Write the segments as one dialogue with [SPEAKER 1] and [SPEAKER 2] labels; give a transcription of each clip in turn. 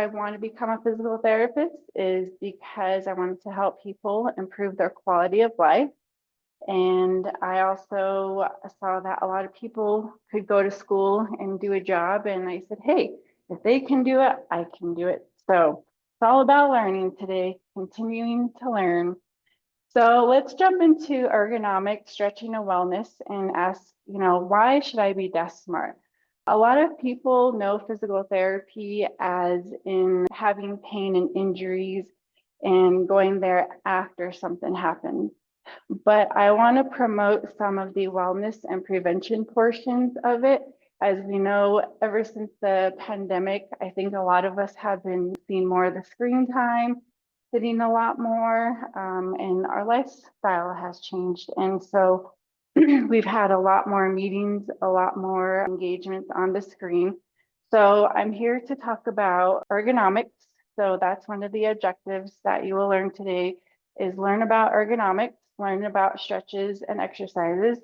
[SPEAKER 1] I want to become a physical therapist is because I wanted to help people improve their quality of life. And I also saw that a lot of people could go to school and do a job. And I said, hey, if they can do it, I can do it. So it's all about learning today, continuing to learn. So let's jump into ergonomic stretching and wellness and ask, why should I be desk smart? A lot of people know physical therapy as in having pain and injuries and going there after something happens. But I want to promote some of the wellness and prevention portions of it. As we know, ever since the pandemic, I think a lot of us have been seeing more of the screen time, sitting a lot more, and our lifestyle has changed. And so we've had a lot more meetings, a lot more engagements on the screen. So I'm here to talk about ergonomics. So that's one of the objectives that you will learn today is learn about ergonomics, learn about stretches and exercises,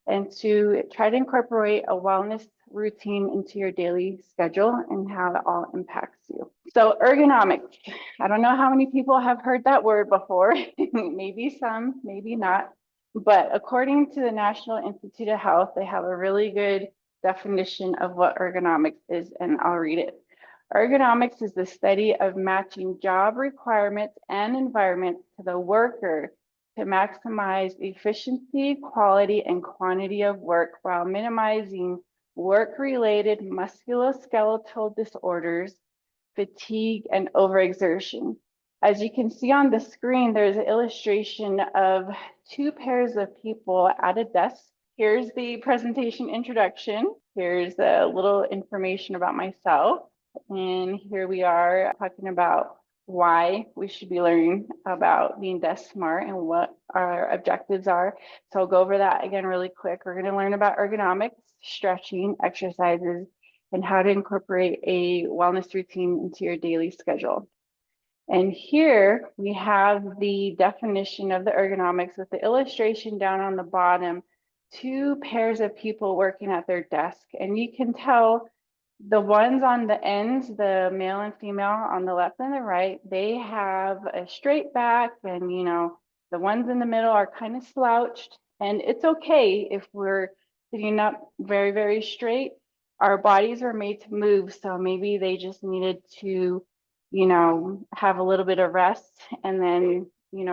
[SPEAKER 1] and to try to incorporate a wellness routine into your daily schedule and how it all impacts you. So ergonomics, I don't know how many people have heard that word before, maybe some, maybe not, but according to the National Institute of Health, they have a really good definition of what ergonomics is, and I'll read it. Ergonomics is the study of matching job requirements and environment to the worker to maximize efficiency, quality, and quantity of work while minimizing work-related musculoskeletal disorders, fatigue, and overexertion. As you can see on the screen, there's an illustration of two pairs of people at a desk. Here's the presentation introduction. Here's a little information about myself. And here we are talking about why we should be learning about being desk smart and what our objectives are. So I'll go over that again really quick. We're going to learn about ergonomics, stretching, exercises, and how to incorporate a wellness routine into your daily schedule. And here we have the definition of the ergonomics with the illustration down on the bottom, two pairs of people working at their desk. And you can tell the ones on the ends, the male and female on the left and the right, they have a straight back, and the ones in the middle are kind of slouched. And it's okay if we're sitting up very, very straight. Our bodies are made to move, so maybe they just needed to have a little bit of rest, and then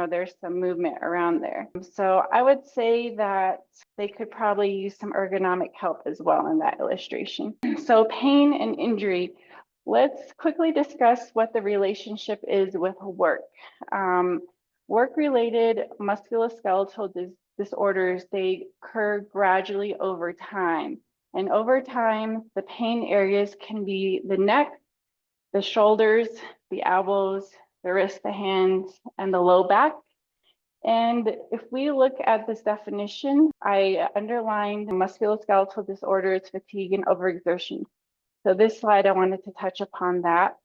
[SPEAKER 1] there's some movement around there. So I would say that they could probably use some ergonomic help as well in that illustration. So pain and injury. Let's quickly discuss what the relationship is with work. Work-related musculoskeletal disorders, they occur gradually over time. And over time, the pain areas can be the neck, the shoulders, the elbows, the wrist, the hands, and the low back. And if we look at this definition, I underlined musculoskeletal disorders, fatigue, and overexertion. So this slide, I wanted to touch upon that.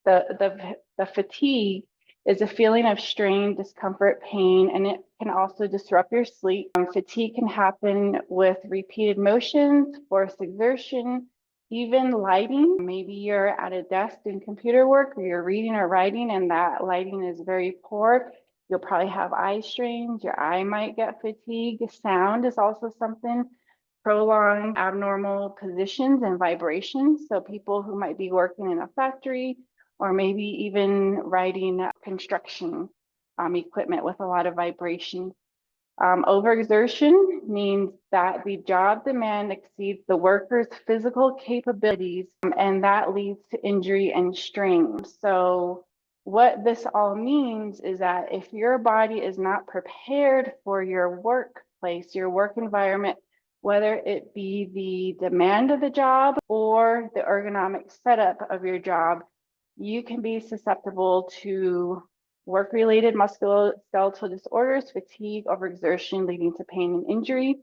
[SPEAKER 1] The fatigue is a feeling of strain, discomfort, pain, and it can also disrupt your sleep. Fatigue can happen with repeated motions, forced exertion, even lighting. Maybe you're at a desk doing computer work, or you're reading or writing, and that lighting is very poor. You'll probably have eye strains. Your eye might get fatigued. Sound is also something. Prolonged abnormal positions and vibrations. So people who might be working in a factory, or maybe even riding construction equipment with a lot of vibration. Overexertion means that the job demand exceeds the worker's physical capabilities, and that leads to injury and strain. So what this all means is that if your body is not prepared for your workplace, your work environment, whether it be the demand of the job or the ergonomic setup of your job, you can be susceptible to work-related musculoskeletal disorders, fatigue, overexertion, leading to pain and injury.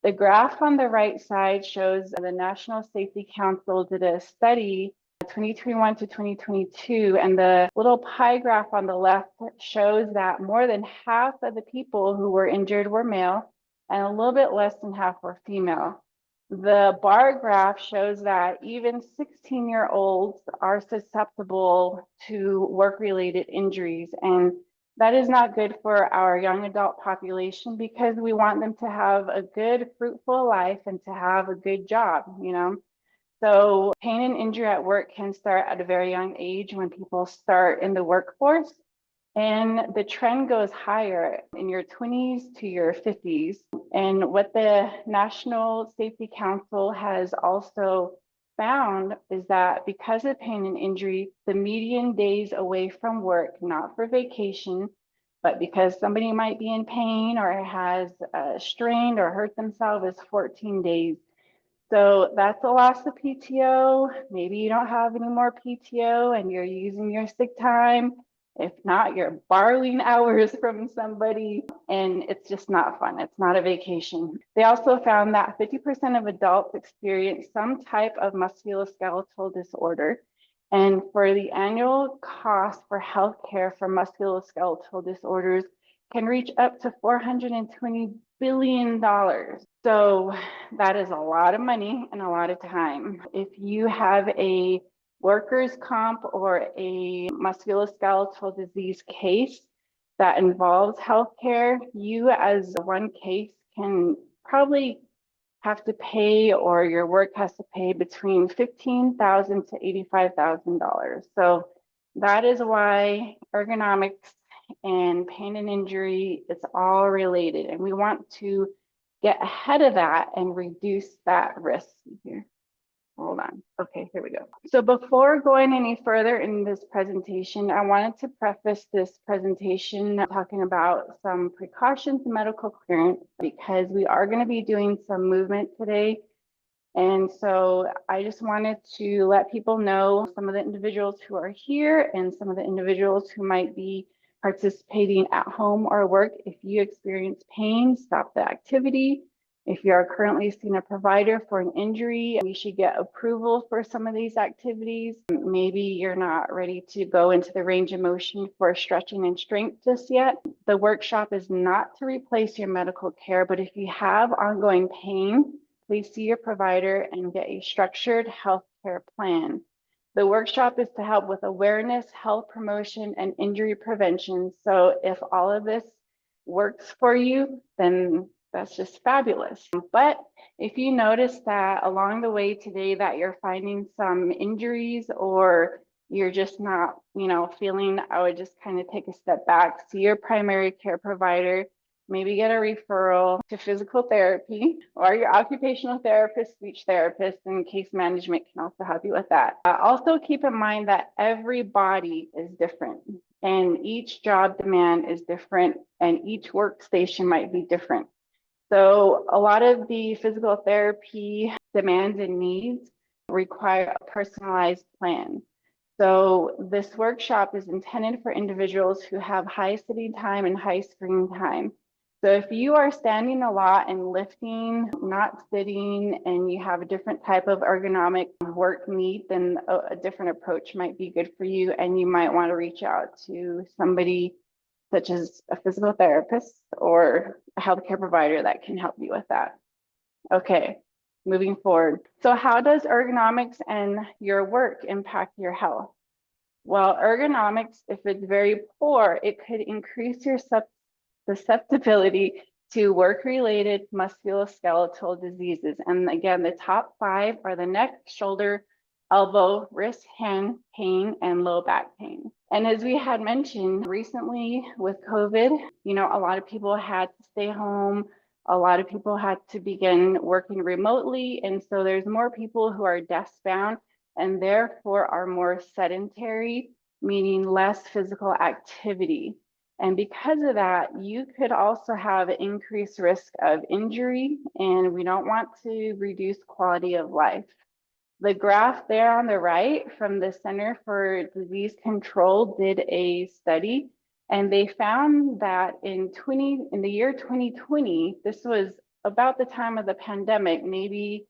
[SPEAKER 1] The graph on the right side shows the National Safety Council did a study 2021 to 2022, and the little pie graph on the left shows that more than half of the people who were injured were male, and a little bit less than half were female. The bar graph shows that even 16-year-olds are susceptible to work-related injuries, and that is not good for our young adult population because we want them to have a good, fruitful life and to have a good job, you know? So pain and injury at work can start at a very young age when people start in the workforce. And the trend goes higher in your 20s to your 50s. And what the National Safety Council has also found is that because of pain and injury, the median days away from work, not for vacation, but because somebody might be in pain or has strained or hurt themselves, is 14 days. So that's a loss of PTO. Maybe you don't have any more PTO and you're using your sick time. If not, you're borrowing hours from somebody, and it's just not fun. It's not a vacation. They also found that 50% of adults experience some type of musculoskeletal disorder. And for the annual cost for healthcare for musculoskeletal disorders can reach up to $420 billion. So that is a lot of money and a lot of time. If you have a workers' comp or a musculoskeletal disease case that involves healthcare, you as one case can probably have to pay, or your work has to pay, between $15,000 to $85,000. So that is why ergonomics and pain and injury, it's all related, and we want to get ahead of that and reduce that risk here. Hold on. Okay, here we go. So before going any further in this presentation, I wanted to preface this presentation talking about some precautions in medical clearance, because we are going to be doing some movement today. And so I just wanted to let people know some of the individuals who are here and some of the individuals who might be participating at home or work. If you experience pain, stop the activity. If you are currently seeing a provider for an injury, we should get approval for some of these activities. Maybe you're not ready to go into the range of motion for stretching and strength just yet. The workshop is not to replace your medical care, but if you have ongoing pain, please see your provider and get a structured healthcare plan. The workshop is to help with awareness, health promotion, and injury prevention. So if all of this works for you, then that's just fabulous. But if you notice that along the way today that you're finding some injuries, or you're just not, feeling, I would just kind of take a step back, see your primary care provider, maybe get a referral to physical therapy or your occupational therapist, speech therapist, and case management can also help you with that. Also keep in mind that every body is different and each job demand is different and each workstation might be different. So a lot of the physical therapy demands and needs require a personalized plan. So this workshop is intended for individuals who have high sitting time and high screen time. So if you are standing a lot and lifting, not sitting, and you have a different type of ergonomic work need, then a different approach might be good for you, and you might want to reach out to somebody such as a physical therapist or a healthcare provider that can help you with that. Okay, moving forward. So how does ergonomics and your work impact your health? Well, ergonomics, if it's very poor, it could increase your susceptibility to work-related musculoskeletal diseases. And again, the top 5 are the neck, shoulder, elbow, wrist, hand pain, and low back pain. And as we had mentioned recently with COVID, a lot of people had to stay home. A lot of people had to begin working remotely. And so there's more people who are desk-bound and therefore are more sedentary, meaning less physical activity. And because of that, you could also have an increased risk of injury, and we don't want to reduce quality of life. The graph there on the right from the Center for Disease Control did a study, and they found that in the year 2020, this was about the time of the pandemic, maybe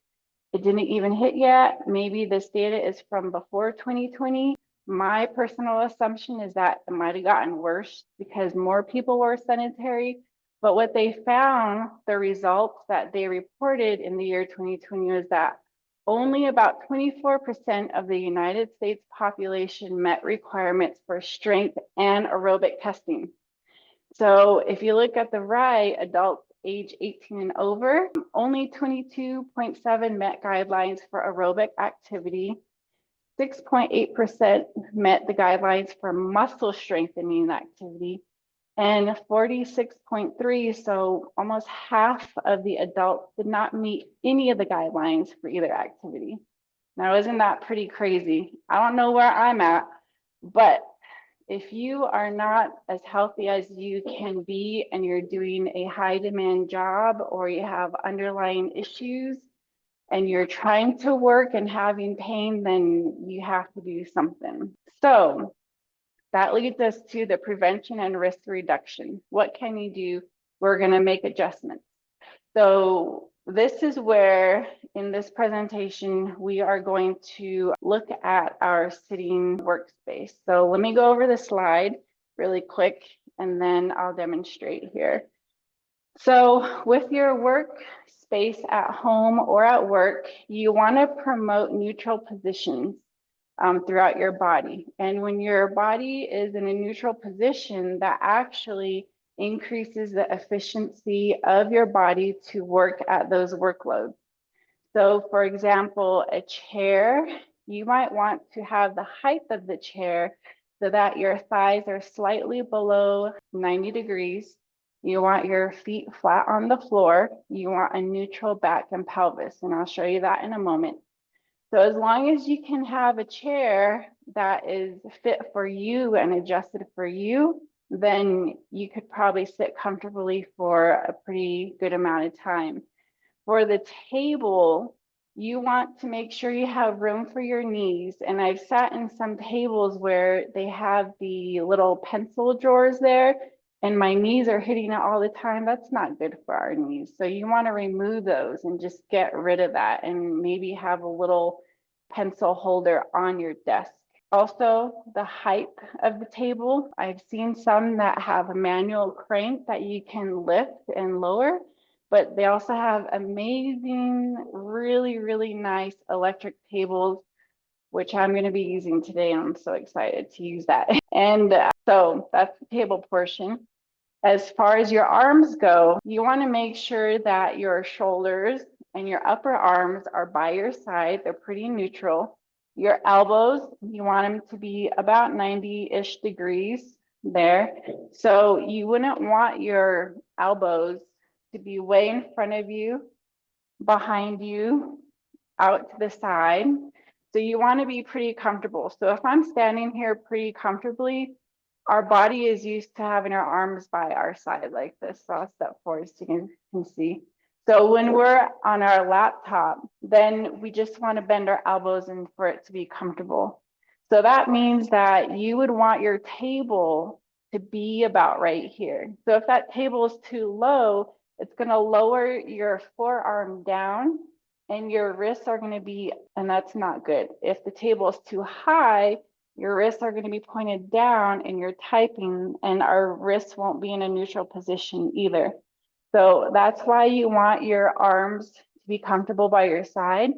[SPEAKER 1] it didn't even hit yet, maybe this data is from before 2020. My personal assumption is that it might have gotten worse because more people were sedentary, But what they found, the results that they reported in the year 2020 was that only about 24% of the United States population met requirements for strength and aerobic testing. So if you look at the right, adults age 18 and over, only 22.7 met guidelines for aerobic activity. 6.8% met the guidelines for muscle strengthening activity, and 46.3, so almost half of the adults did not meet any of the guidelines for either activity. Now, isn't that pretty crazy? I don't know where I'm at, but if you are not as healthy as you can be and you're doing a high demand job, or you have underlying issues and you're trying to work and having pain, then you have to do something. So that leads us to the prevention and risk reduction. What can you do? We're going to make adjustments. So this is where, in this presentation, we are going to look at our sitting workspace. So let me go over the slide really quick, and then I'll demonstrate here. So with your workspace at home or at work, you want to promote neutral positions throughout your body. And when your body is in a neutral position, that actually increases the efficiency of your body to work at those workloads. So for example, a chair, you might want to have the height of the chair so that your thighs are slightly below 90 degrees. You want your feet flat on the floor. You want a neutral back and pelvis, and I'll show you that in a moment. So as long as you can have a chair that is fit for you and adjusted for you, then you could probably sit comfortably for a pretty good amount of time. For the table, you want to make sure you have room for your knees. And I've sat in some tables where they have the little pencil drawers there, and my knees are hitting it all the time. That's not good for our knees. So you want to remove those and just get rid of that, and maybe have a little pencil holder on your desk. Also, the height of the table. I've seen some that have a manual crank that you can lift and lower, but they also have amazing, really, really nice electric tables, which I'm going to be using today, and I'm so excited to use that. And so that's the table portion. As far as your arms go, you want to make sure that your shoulders and your upper arms are by your side. They're pretty neutral. Your elbows, you want them to be about 90-ish degrees there. So you wouldn't want your elbows to be way in front of you, behind you, out to the side. So you want to be pretty comfortable. So if I'm standing here pretty comfortably, our body is used to having our arms by our side like this. So I'll step forward so you can see. So when we're on our laptop, then we just want to bend our elbows and for it to be comfortable. So that means that you would want your table to be about right here. So if that table is too low, it's going to lower your forearm down and your wrists are going to be, and that's not good. If the table is too high, your wrists are going to be pointed down and you're typing, and our wrists won't be in a neutral position either. So that's why you want your arms to be comfortable by your side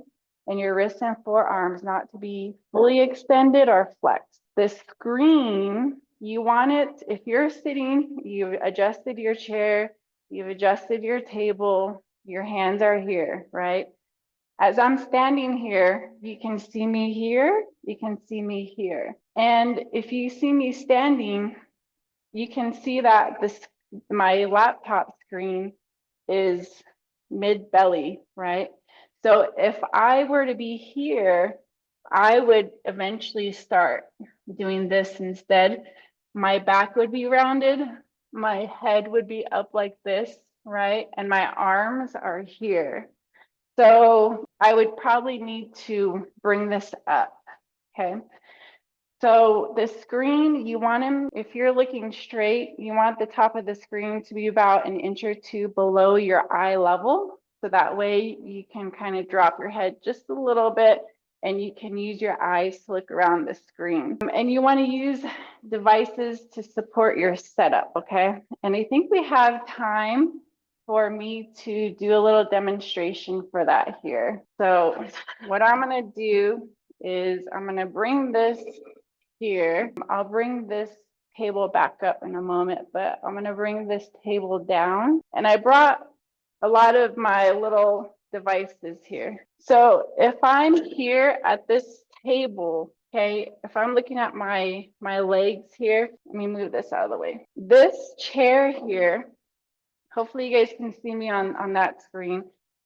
[SPEAKER 1] and your wrists and forearms not to be fully extended or flexed. The screen, you want it, if you're sitting, you've adjusted your chair, you've adjusted your table, your hands are here, right? As I'm standing here, you can see me here, you can see me here. And if you see me standing, you can see that my laptop screen is mid-belly, right? So if I were to be here, I would eventually start doing this instead. My back would be rounded, my head would be up like this, right? And my arms are here. So I would probably need to bring this up, okay? So the screen, you want them, if you're looking straight, you want the top of the screen to be about an inch or two below your eye level. So that way you can kind of drop your head just a little bit and you can use your eyes to look around the screen. And you want to use devices to support your setup, okay? And I think we have time for me to do a little demonstration for that here. So what I'm going to do is I'm going to bring this here. I'll bring this table back up in a moment, but I'm going to bring this table down. And I brought a lot of my little devices here. So if I'm here at this table, okay, if I'm looking at my legs here, let me move this out of the way. This chair here, hopefully you guys can see me on that screen.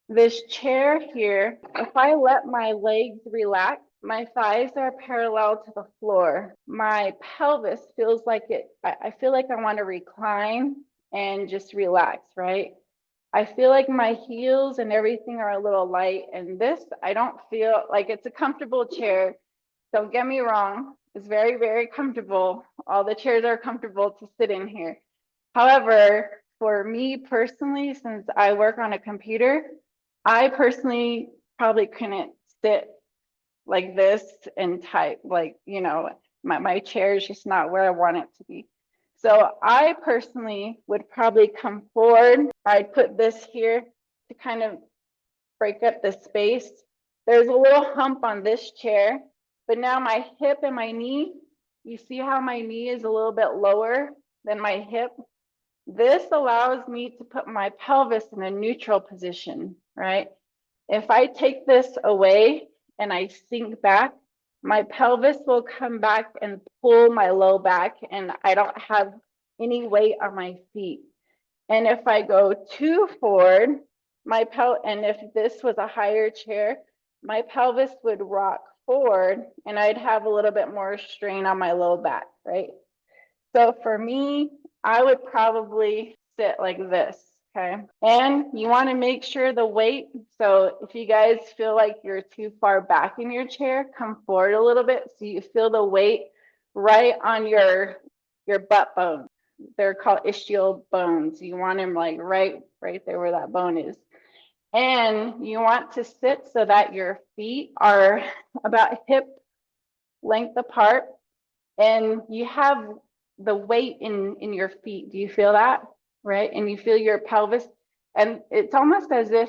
[SPEAKER 1] This chair here, if I let my legs relax, my thighs are parallel to the floor. My pelvis feels like I feel like I want to recline and just relax, right? I feel like my heels and everything are a little light, and this, I don't feel like it's a comfortable chair. Don't get me wrong. It's very, very comfortable. All the chairs are comfortable to sit in here. However, for me personally, since I work on a computer, I personally probably couldn't sit like this and type, like, you know, my chair is just not where I want it to be. So I personally would probably come forward. I'd put this here to kind of break up the space. There's a little hump on this chair, but now my hip and my knee, you see how my knee is a little bit lower than my hip? This allows me to put my pelvis in a neutral position, right? If I take this away and I sink back, my pelvis will come back and pull my low back, and I don't have any weight on my feet. And if I go too forward, and if this was a higher chair, my pelvis would rock forward and I'd have a little bit more strain on my low back, right? So for me, I would probably sit like this. Okay. And you want to make sure the weight. So if you guys feel like you're too far back in your chair, come forward a little bit so you feel the weight right on your butt bone. They're called ischial bones. You want them like right there where that bone is. And you want to sit so that your feet are about hip length apart and you have the weight in your feet. Do you feel that? Right? And you feel your pelvis, and it's almost as if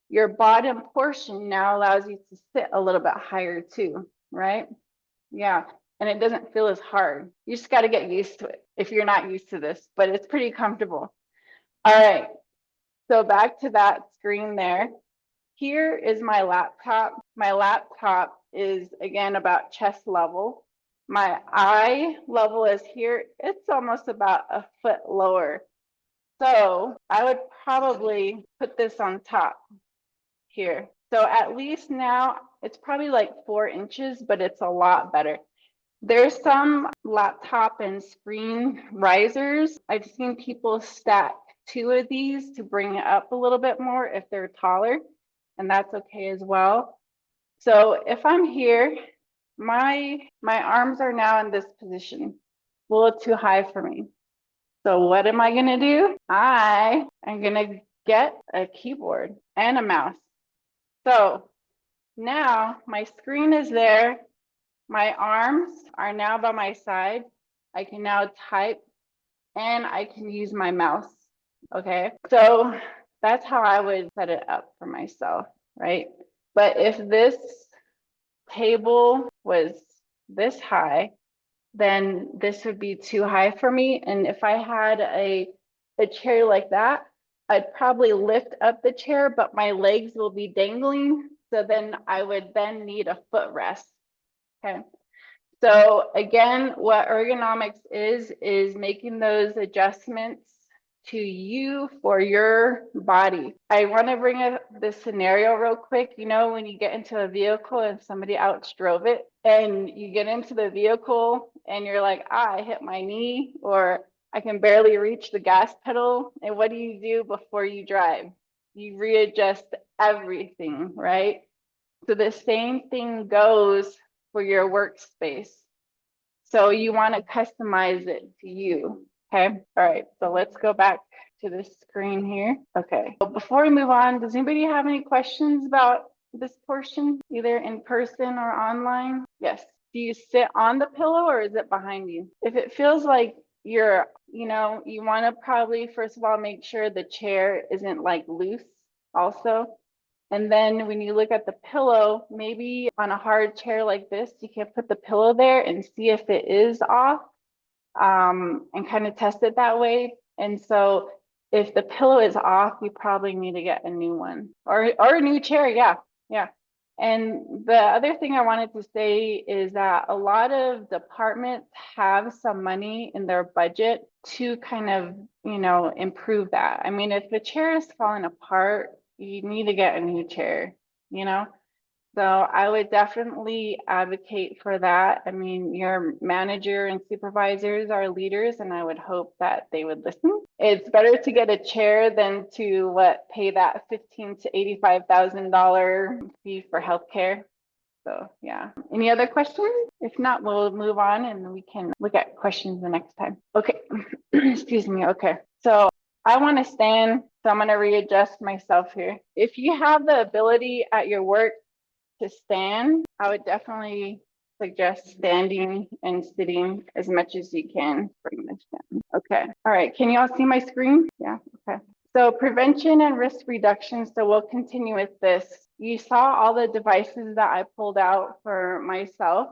[SPEAKER 1] your bottom portion now allows you to sit a little bit higher too, right? Yeah, and it doesn't feel as hard. You just got to get used to it if you're not used to this, but it's pretty comfortable. All right, so back to that screen there. Here is my laptop. My laptop is, again, about chest level. My eye level is here. It's almost about a foot lower. So I would probably put this on top here. So at least now it's probably like 4 inches, but it's a lot better. There's some laptop and screen risers. I've seen people stack 2 of these to bring it up a little bit more if they're taller, and that's okay as well. So if I'm here, my arms are now in this position, a little too high for me. So what am I gonna do? I am gonna get a keyboard and a mouse. So now my screen is there. My arms are now by my side. I can now type and I can use my mouse. Okay, so that's how I would set it up for myself, right? But if this table was this high, then this would be too high for me. And if I had a chair like that, I'd probably lift up the chair, but my legs will be dangling. So then I would then need a footrest. Okay. So again, what ergonomics is making those adjustments to you for your body. I want to bring up this scenario real quick. You know, when you get into a vehicle and somebody outdrove it and you get into the vehicle and you're like, I hit my knee, or I can barely reach the gas pedal. And what do you do before you drive? You readjust everything, right? So the same thing goes for your workspace. So you want to customize it to you. Okay. All right. So let's go back to the screen here. Okay. So before we move on, does anybody have any questions about this portion, either in person or online? Yes. Do you sit on the pillow or is it behind you? If it feels like you're, you want to probably, first of all, make sure the chair isn't like loose also. And then when you look at the pillow, maybe on a hard chair like this, you can put the pillow there and see if it is off, and kind of test it that way. And so if the pillow is off, you probably need to get a new one or a new chair. Yeah. Yeah. And the other thing I wanted to say is that a lot of departments have some money in their budget to kind of, improve that. I mean, if the chair is falling apart, you need to get a new chair, you know? So I would definitely advocate for that. I mean, your manager and supervisors are leaders, and I would hope that they would listen. It's better to get a chair than to pay that $15,000 to $85,000 fee for healthcare. So yeah. Any other questions? If not, we'll move on and we can look at questions the next time. Okay. Excuse me. Okay. So I want to stand, so I'm going to readjust myself here. If you have the ability at your work to stand, I would definitely suggest standing and sitting as much as you can. Bring this down. Okay. All right. Can you all see my screen? Yeah. Okay. So prevention and risk reduction. So we'll continue with this. You saw all the devices that I pulled out for myself.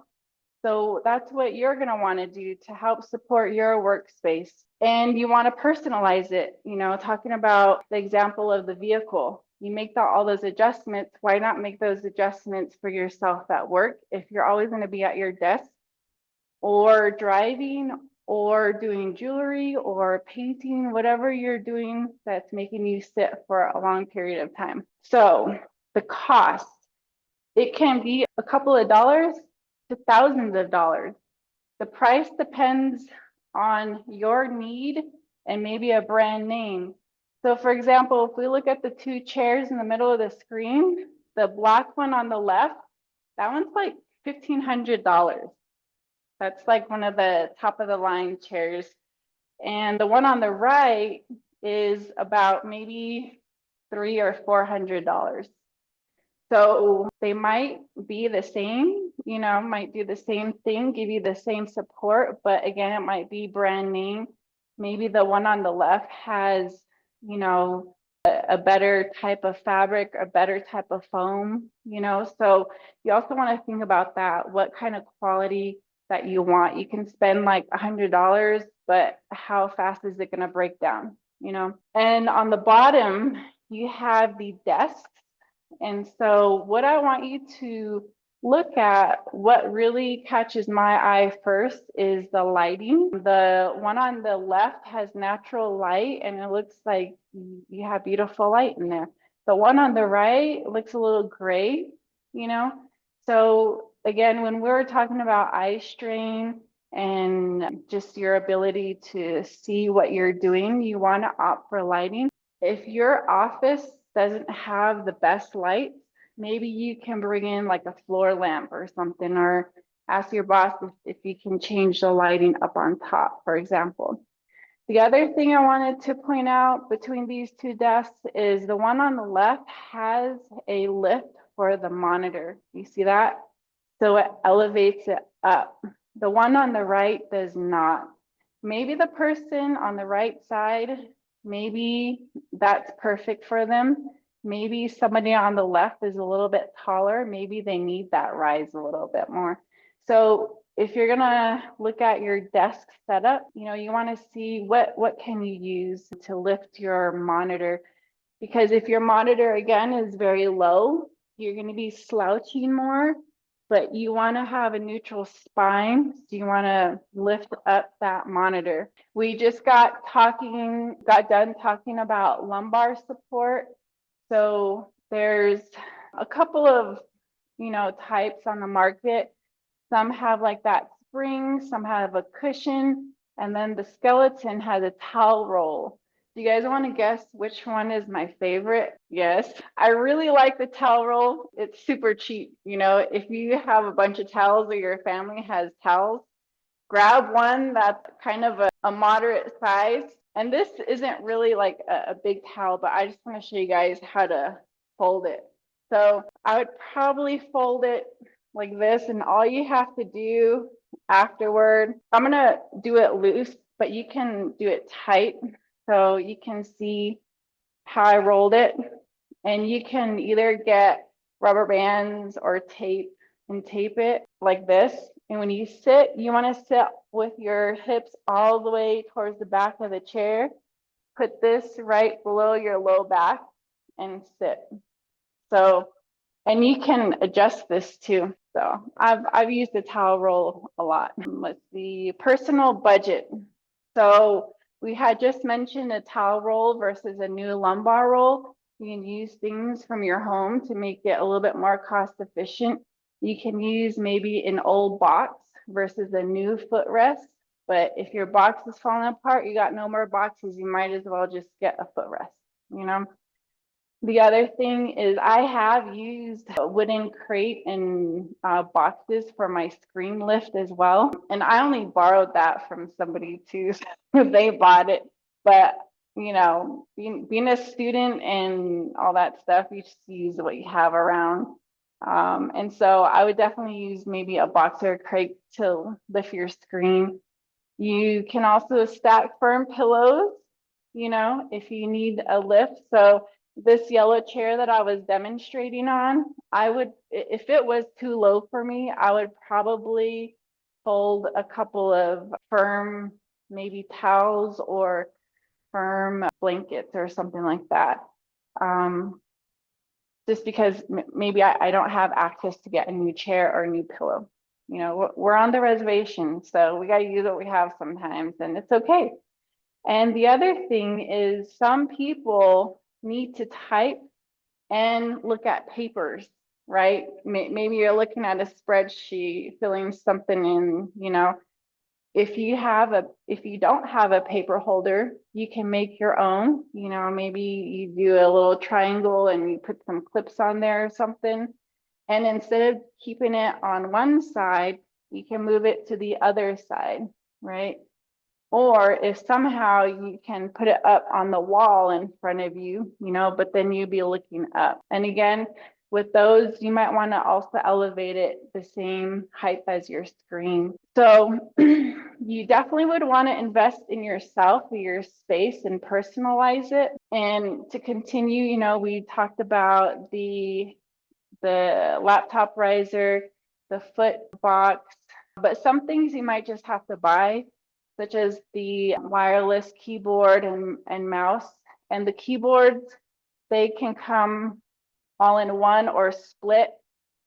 [SPEAKER 1] So that's what you're going to want to do to help support your workspace. And you want to personalize it, talking about the example of the vehicle. You make all those adjustments. Why not make those adjustments for yourself at work if you're always going to be at your desk or driving or doing jewelry or painting, whatever you're doing that's making you sit for a long period of time. So the cost, it can be a couple of dollars to thousands of dollars. The price depends on your need and maybe a brand name. So for example, if we look at the two chairs in the middle of the screen, the black one on the left, that one's like $1,500. That's like one of the top of the line chairs. And the one on the right is about maybe $300 or $400. So they might be the same, might do the same thing, give you the same support, but again, it might be brand name. Maybe the one on the left has, a better type of fabric, a better type of foam, so you also want to think about that, what kind of quality that you want. You can spend like $100, but how fast is it going to break down, And on the bottom, you have the desks. And so what I want you to look at, what really catches my eye first is the lighting. The one on the left has natural light and it looks like you have beautiful light in there. The one on the right looks a little gray, So again, when we're talking about eye strain and just your ability to see what you're doing, you want to opt for lighting. If your office doesn't have the best light, maybe you can bring in like a floor lamp or something, or ask your boss if you can change the lighting up on top, for example. The other thing I wanted to point out between these two desks is the one on the left has a lift for the monitor. You see that? So it elevates it up. The one on the right does not. Maybe the person on the right side, maybe that's perfect for them. Maybe somebody on the left is a little bit taller. Maybe they need that rise a little bit more. So if you're gonna look at your desk setup, you want to see what can you use to lift your monitor. Because if your monitor, again, is very low, you're going to be slouching more, but you want to have a neutral spine. So you want to lift up that monitor. We just got done talking about lumbar support. So there's a couple of, types on the market. Some have like that spring, some have a cushion, and then the skeleton has a towel roll. Do you guys want to guess which one is my favorite? Yes, I really like the towel roll. It's super cheap. If you have a bunch of towels or your family has towels, grab one that's kind of a moderate size. And this isn't really like a big towel, but I just want to show you guys how to fold it. So I would probably fold it like this, and all you have to do afterward, I'm gonna do it loose, but you can do it tight. So you can see how I rolled it, and you can either get rubber bands or tape and tape it like this. And when you sit, you want to sit with your hips all the way towards the back of the chair. Put this right below your low back and sit. So, and you can adjust this too. So I've used the towel roll a lot. Let's see, personal budget. So we had just mentioned a towel roll versus a new lumbar roll. You can use things from your home to make it a little bit more cost efficient. You can use maybe an old box versus a new footrest. But if your box is falling apart, you got no more boxes, you might as well just get a footrest, you know? The other thing is I have used a wooden crate and boxes for my screen lift as well. And I only borrowed that from somebody too, so they bought it. But you know, being a student and all that stuff, you just use what you have around. And so I would definitely use maybe a box or a crate to lift your screen. You can also stack firm pillows, you know, if you need a lift. So this yellow chair that I was demonstrating on, I would, if it was too low for me, I would probably fold a couple of firm, maybe towels or firm blankets or something like that. Just because maybe I don't have access to get a new chair or a new pillow. You know, we're on the reservation, so we got to use what we have sometimes, and it's okay. And the other thing is some people need to type and look at papers, right? Maybe you're looking at a spreadsheet, filling something in, you know. If you don't have a paper holder, you can make your own, you know, maybe you do a little triangle and you put some clips on there or something. And instead of keeping it on one side, you can move it to the other side, right? Or if somehow you can put it up on the wall in front of you, you know, but then you'd be looking up. And again, with those, you might want to also elevate it the same height as your screen. So you definitely would want to invest in yourself or your space and personalize it. And to continue, you know, we talked about the laptop riser, the foot box, but some things you might just have to buy, such as the wireless keyboard and mouse. And the keyboards, they can come all in one or split.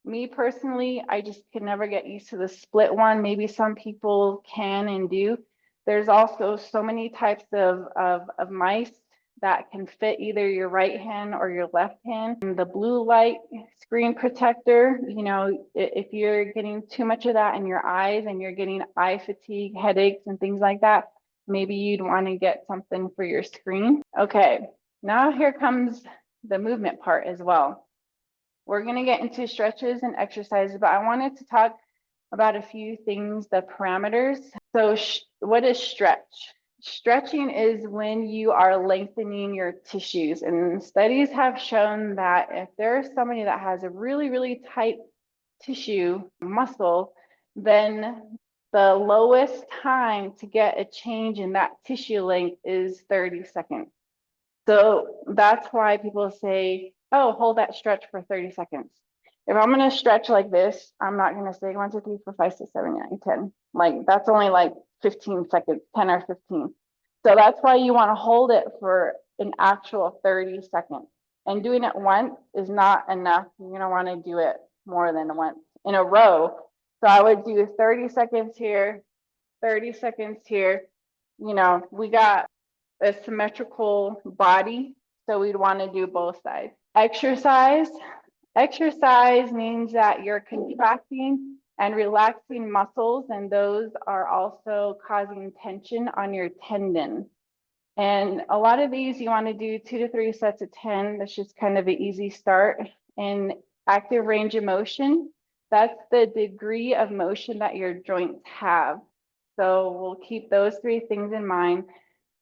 [SPEAKER 1] Me personally, I just can never get used to the split one. Maybe some people can and do. There's also so many types of mice that can fit either your right hand or your left hand. And the blue light screen protector, you know, if you're getting too much of that in your eyes and you're getting eye fatigue, headaches, and things like that, maybe you'd want to get something for your screen. Okay, now here comes the movement part as well. We're going to get into stretches and exercises, but I wanted to talk about a few things, the parameters. So what is stretch? Stretching is when you are lengthening your tissues, and studies have shown that if there's somebody that has a really, really tight tissue muscle, then the lowest time to get a change in that tissue length is 30 seconds. So that's why people say, oh, hold that stretch for 30 seconds. If I'm going to stretch like this, I'm not going to say 1, 2, 3, 4, 5, 6, 7, 8, 9, 10. Like that's only like 15 seconds, 10 or 15. So that's why you want to hold it for an actual 30 seconds. And doing it once is not enough. You're going to want to do it more than once in a row. So I would do 30 seconds here, 30 seconds here. You know, we got a symmetrical body, so we'd want to do both sides. Exercise means that you're contracting and relaxing muscles, and those are also causing tension on your tendon. And a lot of these you want to do 2 to 3 sets of 10. That's just kind of an easy start. And active range of motion, that's the degree of motion that your joints have. So we'll keep those 3 things in mind.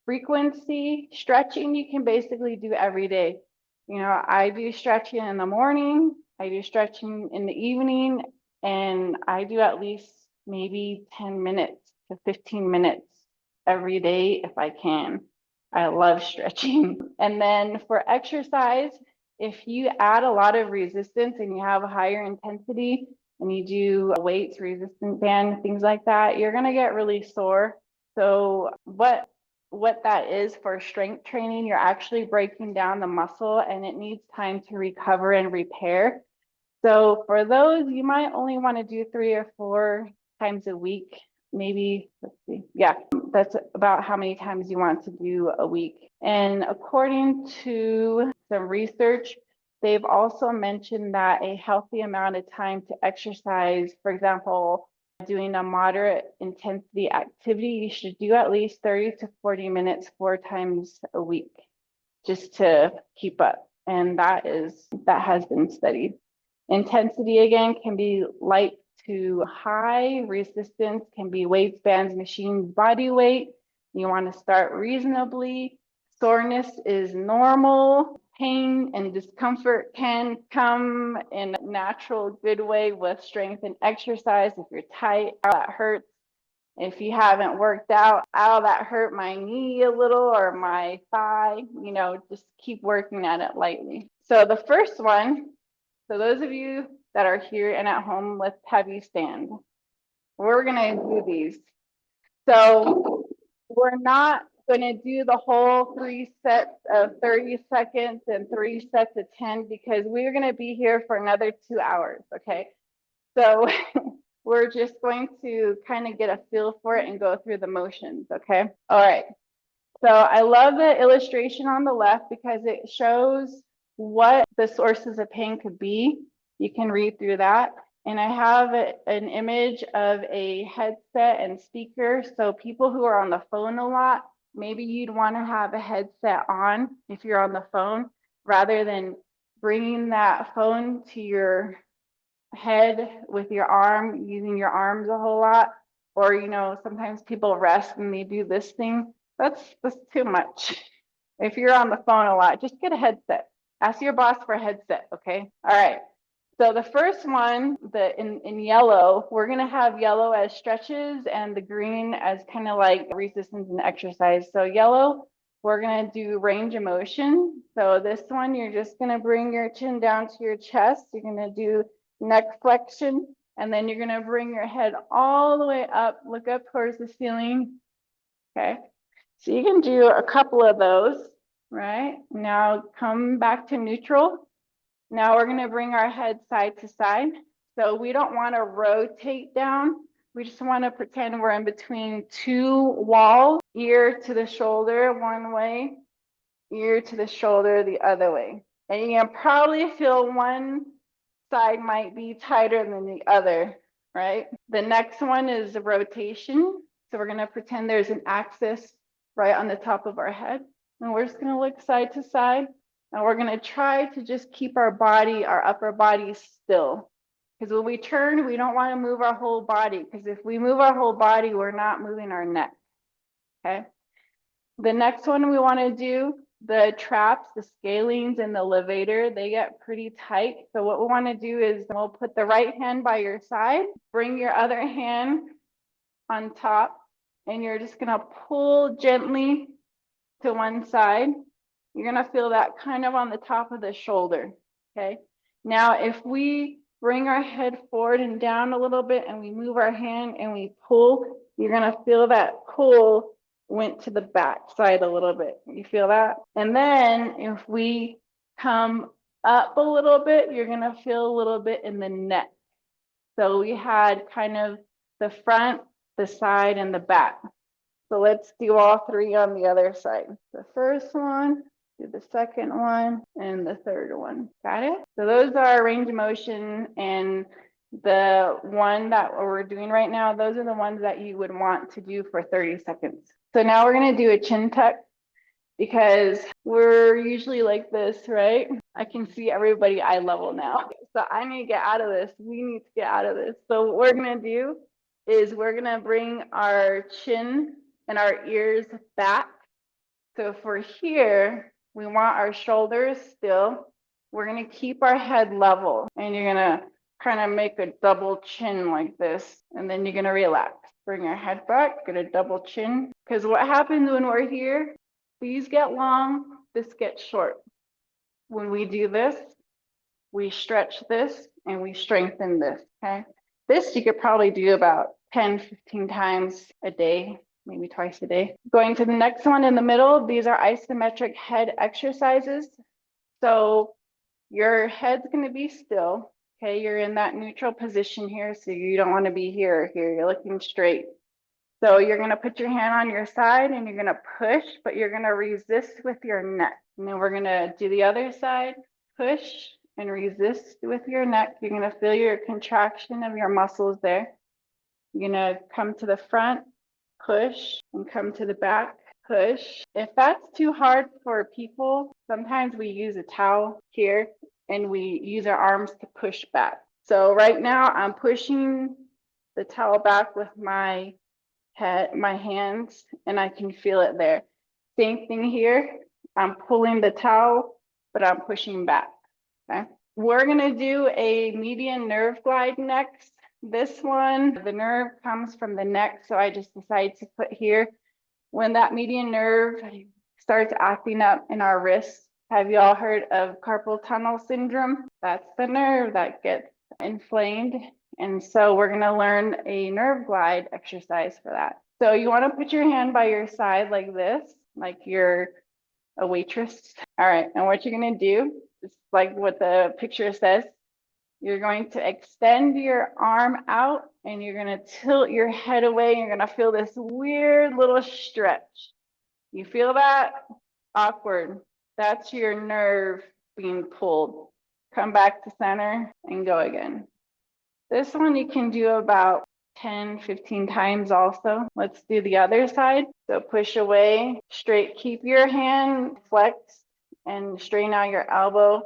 [SPEAKER 1] Frequency, stretching, you can basically do every day. You know, I do stretching in the morning, I do stretching in the evening, and I do at least maybe 10 minutes to 15 minutes every day if I can. I love stretching. And then for exercise, if you add a lot of resistance and you have a higher intensity and you do weights, resistance band, things like that, you're gonna get really sore. So what that is for strength training, you're actually breaking down the muscle and it needs time to recover and repair. So for those, you might only want to do 3 or 4 times a week, maybe, let's see. Yeah, that's about how many times you want to do a week. And according to some research, they've also mentioned that a healthy amount of time to exercise, for example, doing a moderate intensity activity, you should do at least 30 to 40 minutes 4 times a week just to keep up. And that has been studied. Intensity again can be light to high. Resistance can be weights, bands, machines, body weight. You want to start reasonably. Soreness is normal. Pain and discomfort can come in a natural, good way with strength and exercise. If you're tight, that hurts. If you haven't worked out, oh, that hurt my knee a little or my thigh, you know, just keep working at it lightly. So the first one, so those of you that are here and at home with heavy stand, we're gonna do these. So we're not gonna do the whole 3 sets of 30 seconds and 3 sets of 10 because we're gonna be here for another 2 hours, okay? So we're just going to kind of get a feel for it and go through the motions, okay? All right. So I love the illustration on the left because it shows what the sources of pain could be. You can read through that. And I have an image of a headset and speaker. So people who are on the phone a lot, maybe you'd want to have a headset on if you're on the phone rather than bringing that phone to your head with your arm, using your arms a whole lot. Or, you know, sometimes people rest and they do this thing. That's too much. If you're on the phone a lot, just get a headset. Ask your boss for a headset, okay? All right. So the first one, in yellow, we're gonna have yellow as stretches and the green as kind of like resistance and exercise. So yellow, we're gonna do range of motion. So this one, you're just gonna bring your chin down to your chest. You're gonna do neck flexion, and then you're gonna bring your head all the way up, look up towards the ceiling, okay? So you can do a couple of those, right? Now come back to neutral. Now we're gonna bring our head side to side. So we don't wanna rotate down. We just wanna pretend we're in between 2 walls, ear to the shoulder one way, ear to the shoulder the other way. And you can probably feel one side might be tighter than the other, right? The next one is the rotation. So we're gonna pretend there's an axis right on the top of our head. And we're just gonna look side to side. And we're gonna try to just keep our body, our upper body still. Because when we turn, we don't wanna move our whole body. Because if we move our whole body, we're not moving our neck, okay? The next one we wanna do, the traps, the scalenes and the levator, they get pretty tight. So what we want to do is we'll put the right hand by your side, bring your other hand on top, and you're just going to pull gently to one side. You're going to feel that kind of on the top of the shoulder, okay? Now, if we bring our head forward and down a little bit and we move our hand and we pull, you're going to feel that pull went to the back side a little bit. You feel that? And then if we come up a little bit, you're gonna feel a little bit in the neck. So we had kind of the front, the side, and the back. So let's do all 3 on the other side. The first one, do the second one, and the third one. Got it? So those are range of motion, and the one that we're doing right now, those are the ones that you would want to do for 30 seconds. So now we're gonna do a chin tuck because we're usually like this, right? I can see everybody eye level now. So I need to get out of this. We need to get out of this. So what we're gonna do is we're gonna bring our chin and our ears back. So for here, we want our shoulders still. we're gonna keep our head level, and you're gonna kind of make a double chin like this, and then you're gonna relax. Bring your head back, get a double chin. Because what happens when we're here, these get long, this gets short. When we do this, we stretch this and we strengthen this, okay? This you could probably do about 10, 15 times a day, maybe twice a day. Going to the next one in the middle, these are isometric head exercises. So your head's gonna be still, okay? You're in that neutral position here, so you don't wanna be here or here, you're looking straight. So you're gonna put your hand on your side and you're gonna push, but you're gonna resist with your neck. And then we're gonna do the other side, push and resist with your neck. You're gonna feel your contraction of your muscles there. You're gonna come to the front, push, and come to the back, push. If that's too hard for people, sometimes we use a towel here and we use our arms to push back. So right now I'm pushing the towel back with my hands, and I can feel it there. Same thing here. I'm pulling the towel, but I'm pushing back. Okay. We're gonna do a median nerve glide next. This one, the nerve comes from the neck, so I just decided to put here. When that median nerve starts acting up in our wrists, have you all heard of carpal tunnel syndrome? That's the nerve that gets inflamed. And so we're gonna learn a nerve glide exercise for that. So you wanna put your hand by your side like this, like you're a waitress. All right, and what you're gonna do, is like what the picture says, you're going to extend your arm out and you're gonna tilt your head away. And you're gonna feel this weird little stretch. You feel that? Awkward. That's your nerve being pulled. Come back to center and go again. This one you can do about 10, 15 times also. Let's do the other side. So push away, straight, keep your hand flexed and straighten out your elbow.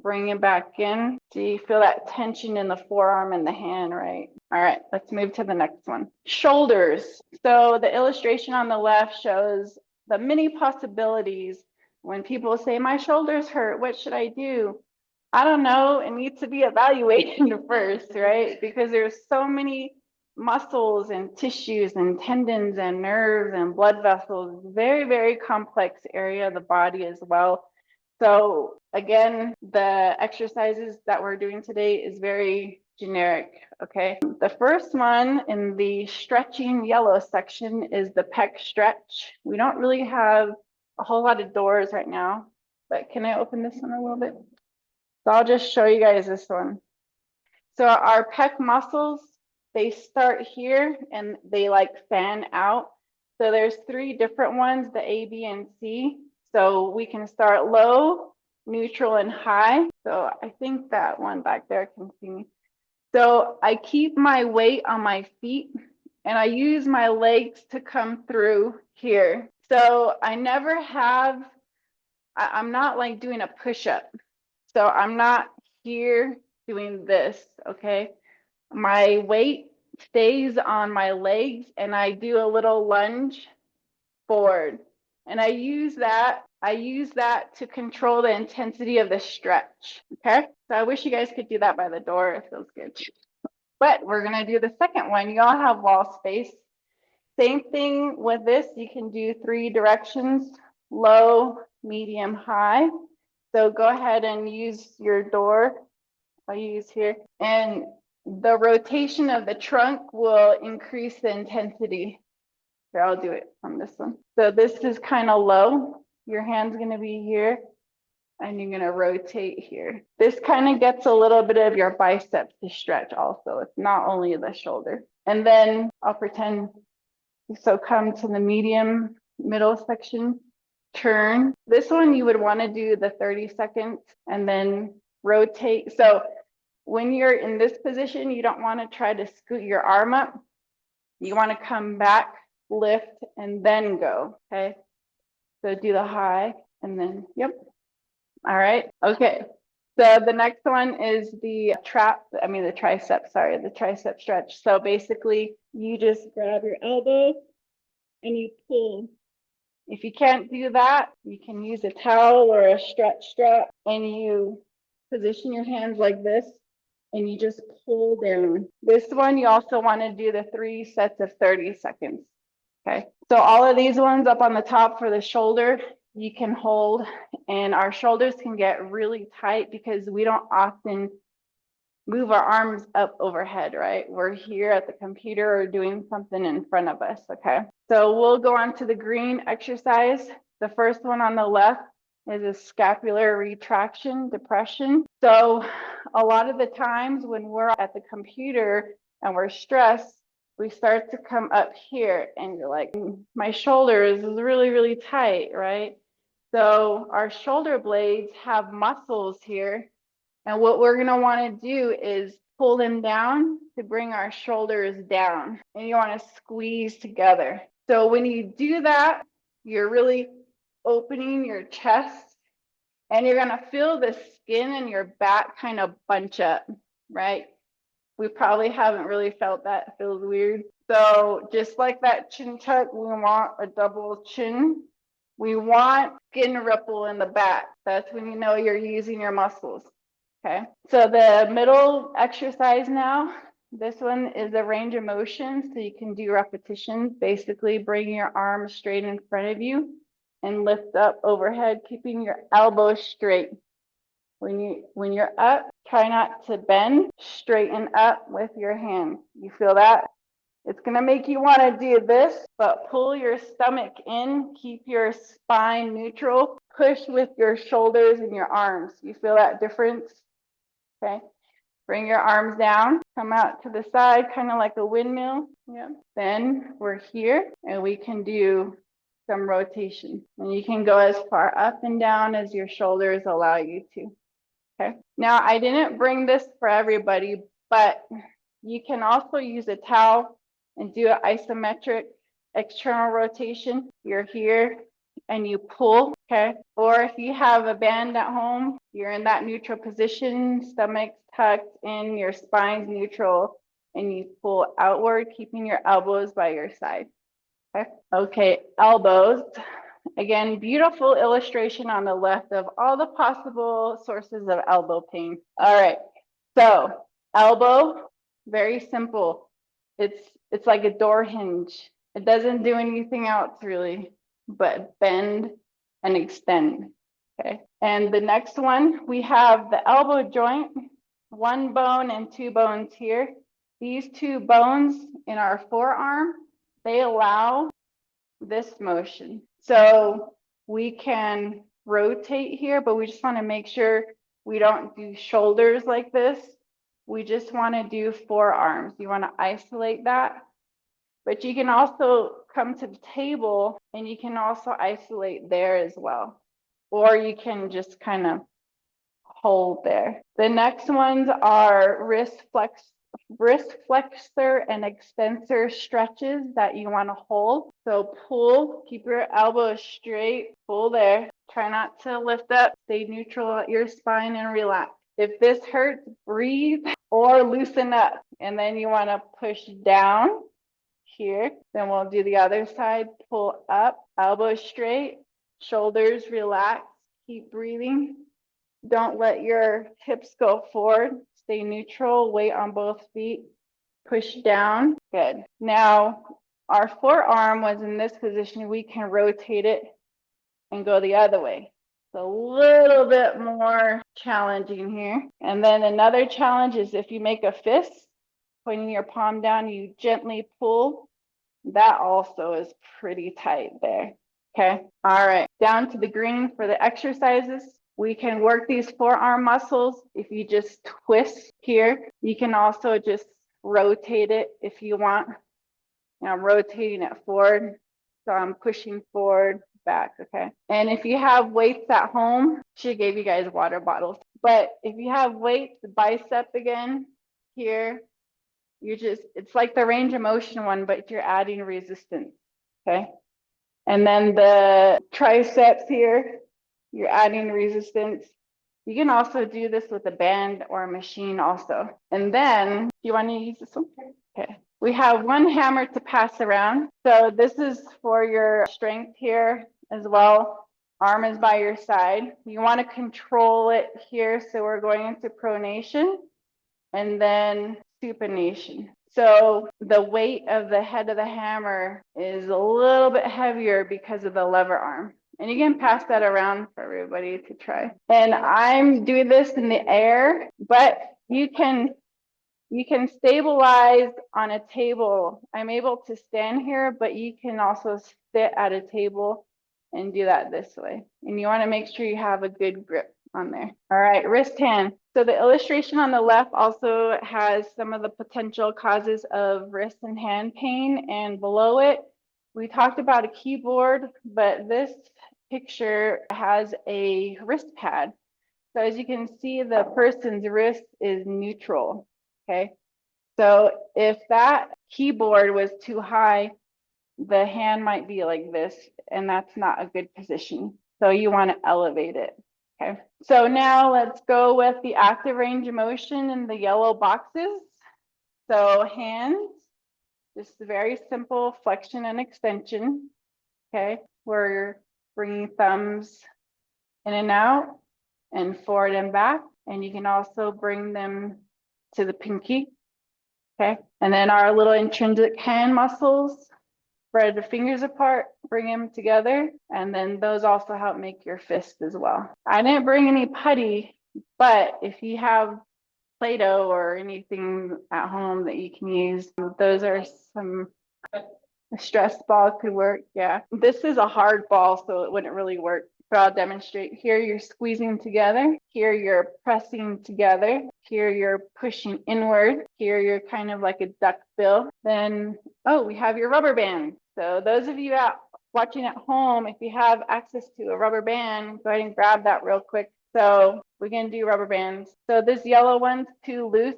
[SPEAKER 1] Bring it back in. Do you feel that tension in the forearm and the hand, right? All right, let's move to the next one. Shoulders. So the illustration on the left shows the many possibilities when people say, my shoulders hurt, what should I do? I don't know, it needs to be evaluated first, right? Because there's so many muscles and tissues and tendons and nerves and blood vessels, very, very complex area of the body as well. So again, the exercises that we're doing today is very generic, okay? The first one in the stretching yellow section is the pec stretch. We don't really have a whole lot of doors right now, but can I open this one a little bit? So I'll just show you guys this one. So our pec muscles, they start here and they like fan out. So there's 3 different ones, the A, B, and C. So we can start low, neutral, and high. So I think that one back there can see me. So I keep my weight on my feet and I use my legs to come through here. So I never have, I'm not like doing a push-up. So I'm not here doing this, okay? My weight stays on my legs and I do a little lunge forward. And I use that to control the intensity of the stretch, okay? So I wish you guys could do that by the door. It feels good. But we're gonna do the second one. You all have wall space. Same thing with this. You can do 3 directions, low, medium, high. So go ahead and use your door. I'll use here. And the rotation of the trunk will increase the intensity. Here, I'll do it from this one. So this is kind of low. Your hand's gonna be here and you're gonna rotate here. This kind of gets a little bit of your biceps to stretch also. It's not only the shoulder. And then I'll pretend, so come to the medium middle section. Turn. This one you would want to do the 30 seconds and then rotate. So when you're in this position, you don't want to try to scoot your arm up. You want to come back, lift, and then go, okay? So do the high and then, yep. All right, okay. So the next one is the tricep, sorry, the tricep stretch. So basically you just grab your elbow and you pull. If you can't do that, you can use a towel or a stretch strap and you position your hands like this, and you just pull down. This one, you also want to do the 3 sets of 30 seconds. Okay, so all of these ones up on the top for the shoulder, you can hold, and our shoulders can get really tight because we don't often move our arms up overhead, right? We're here at the computer or doing something in front of us, okay? So we'll go on to the green exercise. The first one on the left is a scapular retraction depression. So a lot of the times when we're at the computer and we're stressed, we start to come up here and you're like, my shoulder is really, really tight, right? So our shoulder blades have muscles here. And what we're going to want to do is pull them down to bring our shoulders down. And you want to squeeze together. So when you do that, you're really opening your chest and you're going to feel the skin in your back kind of bunch up, right? We probably haven't really felt that. It feels weird. So just like that chin tuck, we want a double chin. We want skin ripple in the back. That's when you know you're using your muscles. Okay, so the middle exercise now, this one is a range of motion, so you can do repetitions. Basically, bring your arms straight in front of you and lift up overhead, keeping your elbows straight. When you're up, try not to bend, straighten up with your hands. You feel that? It's gonna make you want to do this, but pull your stomach in, keep your spine neutral, push with your shoulders and your arms. You feel that difference? Okay, bring your arms down, come out to the side, kind of like a windmill. Yeah. Then we're here and we can do some rotation. And you can go as far up and down as your shoulders allow you to. Okay. Now I didn't bring this for everybody, but you can also use a towel and do an isometric external rotation. You're here and you pull, okay? Or if you have a band at home, you're in that neutral position, stomach tucked in, your spine's neutral, and you pull outward, keeping your elbows by your side, okay? Okay, elbows. Again, beautiful illustration on the left of all the possible sources of elbow pain. All right, so elbow, very simple. It's like a door hinge. It doesn't do anything else really, but bend and extend, okay? And the next one, we have the elbow joint, 1 bone and 2 bones here. These 2 bones in our forearm, they allow this motion. So we can rotate here, but we just want to make sure we don't do shoulders like this. We just want to do forearms. You want to isolate that. But you can also come to the table and you can also isolate there as well. Or you can just kind of hold there. The next ones are wrist flexor and extensor stretches that you want to hold. So pull, keep your elbows straight, pull there. Try not to lift up, stay neutral at your spine and relax. If this hurts, breathe or loosen up. And then you want to push down here. Then we'll do the other side, pull up, elbows straight, shoulders relax, keep breathing. Don't let your hips go forward. Stay neutral, weight on both feet. Push down. Good. Now, our forearm was in this position. We can rotate it and go the other way. It's a little bit more challenging here. And then another challenge is if you make a fist, pointing your palm down, you gently pull. That also is pretty tight there. Okay. All right. Down to the green for the exercises. We can work these forearm muscles if you just twist here. You can also just rotate it if you want. And I'm rotating it forward. So I'm pushing forward, back, okay? And if you have weights at home, she gave you guys water bottles. But if you have weights, the bicep again, here, it's like the range of motion one, but you're adding resistance, okay? And then the triceps here, you're adding resistance. You can also do this with a band or a machine also. And then, do you want to use this one? Okay. We have 1 hammer to pass around. So this is for your strength here as well. Arm is by your side. You want to control it here. So we're going into pronation and then supination. So the weight of the head of the hammer is a little bit heavier because of the lever arm. And you can pass that around for everybody to try. And I'm doing this in the air, but you can stabilize on a table. I'm able to stand here, but you can also sit at a table and do that this way. And you want to make sure you have a good grip on there. All right, wrist hand. So the illustration on the left also has some of the potential causes of wrist and hand pain, and below it, we talked about a keyboard, but this picture has a wrist pad. So as you can see, the person's wrist is neutral. Okay, so if that keyboard was too high, the hand might be like this, and that's not a good position. So you want to elevate it. Okay, so now let's go with the active range of motion in the yellow boxes. So hands, just very simple flexion and extension. Okay, where you're bringing thumbs in and out and forward and back, and you can also bring them to the pinky. Okay, and then our little intrinsic hand muscles, spread the fingers apart, bring them together, and then those also help make your fist as well. I didn't bring any putty, but if you have Play-Doh or anything at home that you can use, those are some. A stress ball could work, yeah. This is a hard ball, so it wouldn't really work. But I'll demonstrate. Here you're squeezing together. Here you're pressing together. Here you're pushing inward. Here you're kind of like a duck bill. Then, oh, we have your rubber band. So those of you out watching at home, if you have access to a rubber band, go ahead and grab that real quick. So we're gonna do rubber bands. So this yellow one's too loose.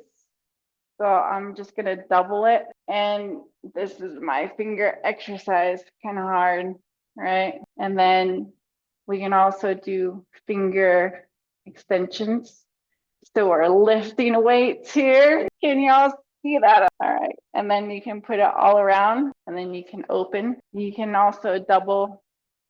[SPEAKER 1] So I'm just gonna double it. And this is my finger exercise, kind of hard, right? And then we can also do finger extensions. So we're lifting weights here. Can you all see that? All right. And then you can put it all around, and then you can open. You can also double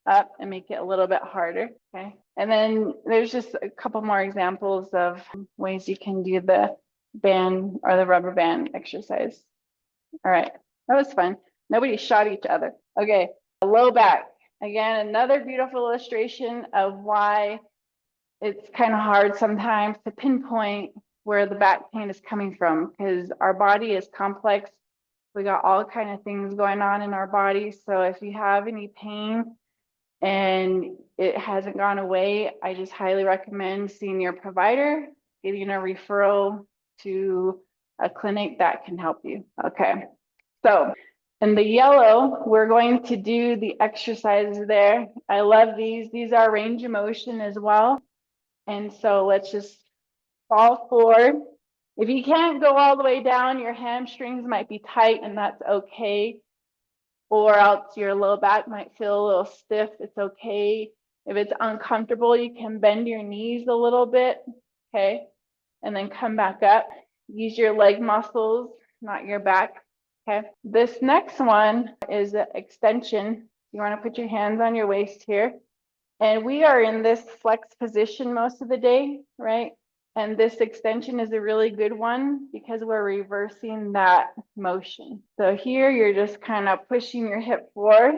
[SPEAKER 1] up and make it a little bit harder. Okay. And then there's just a couple more examples of ways you can do the band or the rubber band exercise. All right, that was fun. Nobody shot each other. Okay, low back. Again, another beautiful illustration of why it's kind of hard sometimes to pinpoint where the back pain is coming from, because our body is complex. We got all kind of things going on in our body. So if you have any pain and it hasn't gone away, I just highly recommend seeing your provider, getting a referral to a clinic that can help you. Okay, so in the yellow, we're going to do the exercises there. I love these. These are range of motion as well. And so let's just fall forward. If you can't go all the way down, your hamstrings might be tight, and that's okay. Or else your low back might feel a little stiff. It's okay. If it's uncomfortable, you can bend your knees a little bit. Okay. And then come back up. Use your leg muscles, not your back. Okay. This next one is an extension. You want to put your hands on your waist here. And we are in this flex position most of the day, right? And this extension is a really good one because we're reversing that motion. So here you're just kind of pushing your hip forward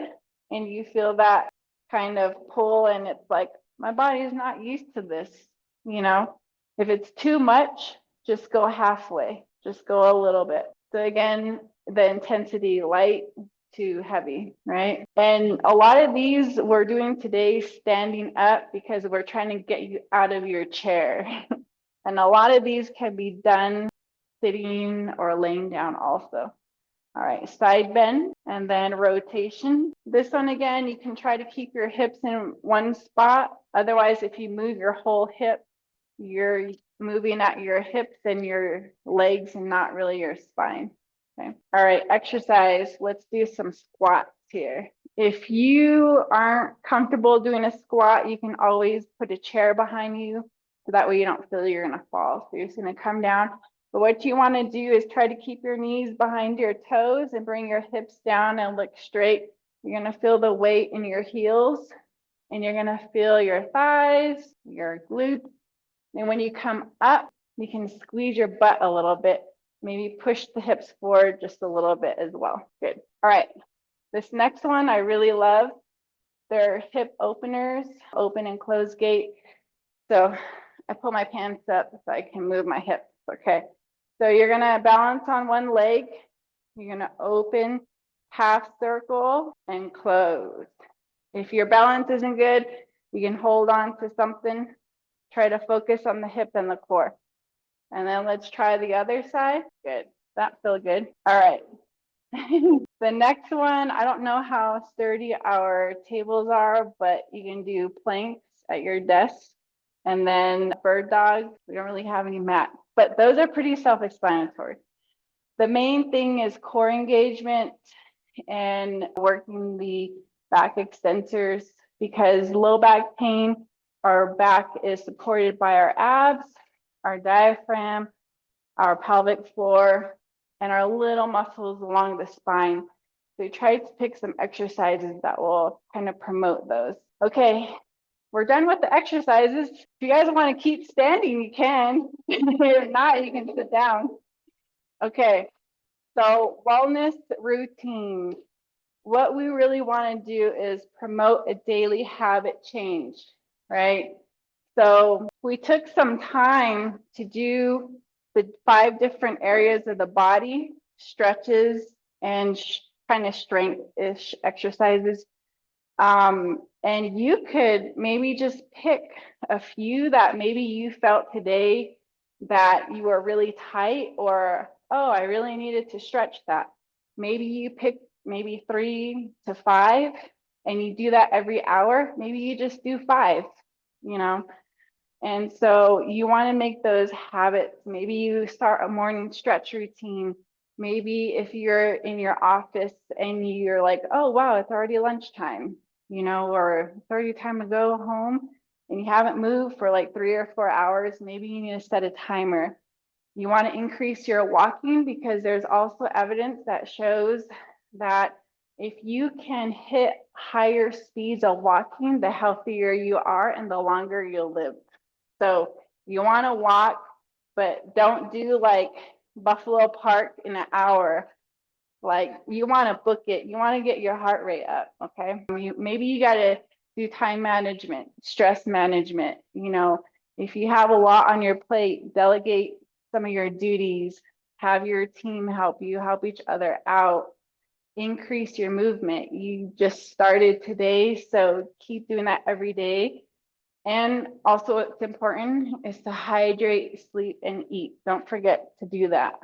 [SPEAKER 1] and you feel that kind of pull, and it's like, my body is not used to this, you know? If it's too much, just go halfway, just go a little bit. So again, the intensity light to heavy, right? And a lot of these we're doing today standing up because we're trying to get you out of your chair. And a lot of these can be done sitting or laying down also. All right, side bend and then rotation. This one, again, you can try to keep your hips in one spot. Otherwise, if you move your whole hip, you're moving at your hips and your legs and not really your spine. Okay. All right, exercise. Let's do some squats here. If you aren't comfortable doing a squat, you can always put a chair behind you, so that way you don't feel you're gonna fall. So you're just gonna come down. But what you wanna do is try to keep your knees behind your toes and bring your hips down and look straight. You're gonna feel the weight in your heels and you're gonna feel your thighs, your glutes. And when you come up, you can squeeze your butt a little bit, maybe push the hips forward just a little bit as well. Good. All right. This next one I really love. They're hip openers, open and close gait. So I pull my pants up so I can move my hips. Okay. So you're gonna balance on one leg. You're gonna open, half circle, and close. If your balance isn't good, you can hold on to something. Try to focus on the hip and the core. And then let's try the other side. Good. That feels good. All right. The next one, I don't know how sturdy our tables are, but you can do planks at your desk. And then bird dog, we don't really have any mats, but those are pretty self-explanatory. The main thing is core engagement and working the back extensors, because low back pain, our back is supported by our abs, our diaphragm, our pelvic floor, and our little muscles along the spine. So try to pick some exercises that will kind of promote those. Okay, we're done with the exercises. If you guys want to keep standing, you can. If not, you can sit down. Okay, so wellness routine. What we really want to do is promote a daily habit change, right? So we took some time to do the 5 different areas of the body, stretches and kind of strength-ish exercises. And you could maybe just pick a few that maybe you felt today that you were really tight, or, oh, I really needed to stretch that. Maybe you pick maybe 3 to 5 and you do that every hour. Maybe you just do 5, you know. And so you want to make those habits. Maybe you start a morning stretch routine. Maybe if you're in your office and you're like, oh, wow, it's already lunchtime, you know, or it's already time to go home and you haven't moved for like 3 or 4 hours, maybe you need to set a timer. You want to increase your walking, because there's also evidence that shows that if you can hit higher speeds of walking, the healthier you are and the longer you'll live. So you want to walk, but don't do like Buffalo Park in an hour. Like, you want to book it. You want to get your heart rate up. Okay. Maybe you got to do time management, stress management. You know, if you have a lot on your plate, delegate some of your duties, have your team help you, help each other out, increase your movement. You just started today, so keep doing that every day. And also, what's important is to hydrate, sleep, and eat. Don't forget to do that,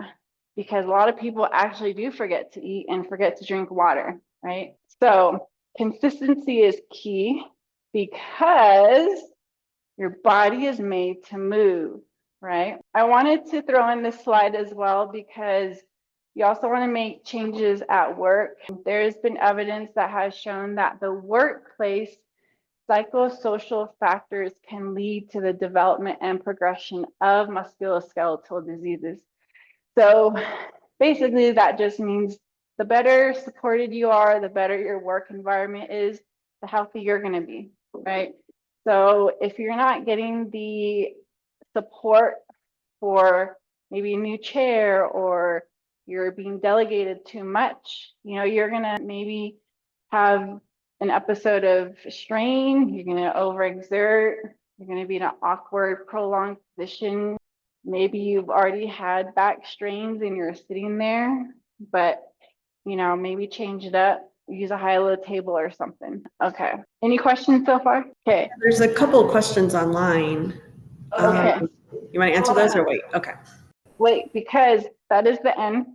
[SPEAKER 1] because a lot of people actually do forget to eat and forget to drink water, right? So consistency is key, because your body is made to move, right? I wanted to throw in this slide as well, because you also want to make changes at work. There's been evidence that has shown that the workplace psychosocial factors can lead to the development and progression of musculoskeletal diseases. So basically, that just means the better supported you are, the better your work environment is, the healthier you're going to be, right? So if you're not getting the support for maybe a new chair, or you're being delegated too much, you know, you're going to maybe have an episode of strain, you're going to overexert, you're going to be in an awkward, prolonged position. Maybe you've already had back strains and you're sitting there, but, you know, maybe change it up, use a high-low table or something. Okay. Any questions so far? Okay.
[SPEAKER 2] There's a couple of questions online.
[SPEAKER 1] Okay.
[SPEAKER 2] You want to answer those or wait? Okay.
[SPEAKER 1] Wait, because that is the end.